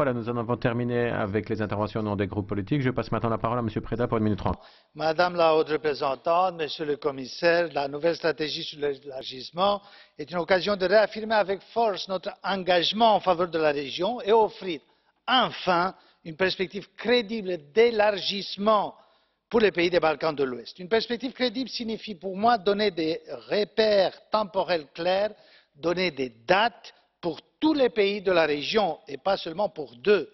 Voilà, nous en avons terminé avec les interventions au nom des groupes politiques. Je passe maintenant la parole à M. Preda pour 1 minute 30. Madame la haute représentante, Monsieur le commissaire, la nouvelle stratégie sur l'élargissement est une occasion de réaffirmer avec force notre engagement en faveur de la région et offrir enfin une perspective crédible d'élargissement pour les pays des Balkans de l'Ouest. Une perspective crédible signifie pour moi donner des repères temporels clairs, donner des dates pour tous les pays de la région et pas seulement pour deux.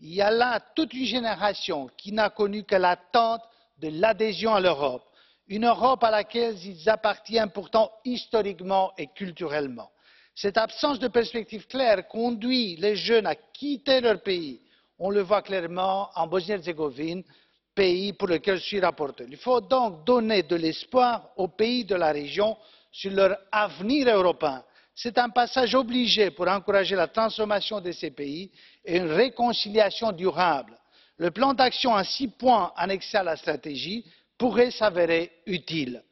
Il y a là toute une génération qui n'a connu que l'attente de l'adhésion à l'Europe, une Europe à laquelle ils appartiennent pourtant historiquement et culturellement. Cette absence de perspective claire conduit les jeunes à quitter leur pays. On le voit clairement en Bosnie-Herzégovine, pays pour lequel je suis rapporteur. Il faut donc donner de l'espoir aux pays de la région sur leur avenir européen. C'est un passage obligé pour encourager la transformation de ces pays et une réconciliation durable. Le plan d'action en 6 points annexé à la stratégie pourrait s'avérer utile.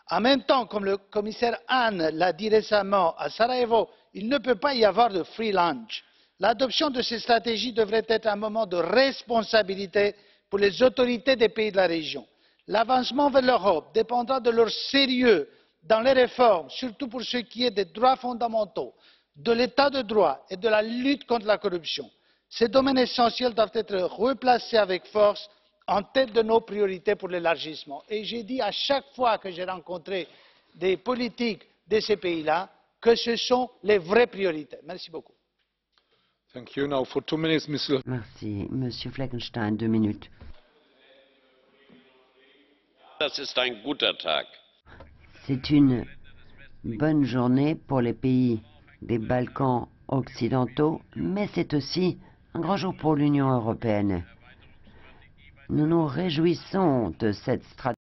En même temps, comme le commissaire Hahn l'a dit récemment à Sarajevo, il ne peut pas y avoir de free lunch. L'adoption de ces stratégies devrait être un moment de responsabilité pour les autorités des pays de la région. L'avancement vers l'Europe dépendra de leur sérieux dans les réformes, surtout pour ce qui est des droits fondamentaux, de l'état de droit et de la lutte contre la corruption. Ces domaines essentiels doivent être replacés avec force en tête de nos priorités pour l'élargissement. Et j'ai dit à chaque fois que j'ai rencontré des politiques de ces pays-là que ce sont les vraies priorités. Merci beaucoup. Thank you. Now for 2 minutes, Mr. Merci. Monsieur Fleckenstein, 2 minutes. Das ist ein guter Tag. C'est une bonne journée pour les pays des Balkans occidentaux, mais c'est aussi un grand jour pour l'Union européenne. Nous nous réjouissons de cette stratégie.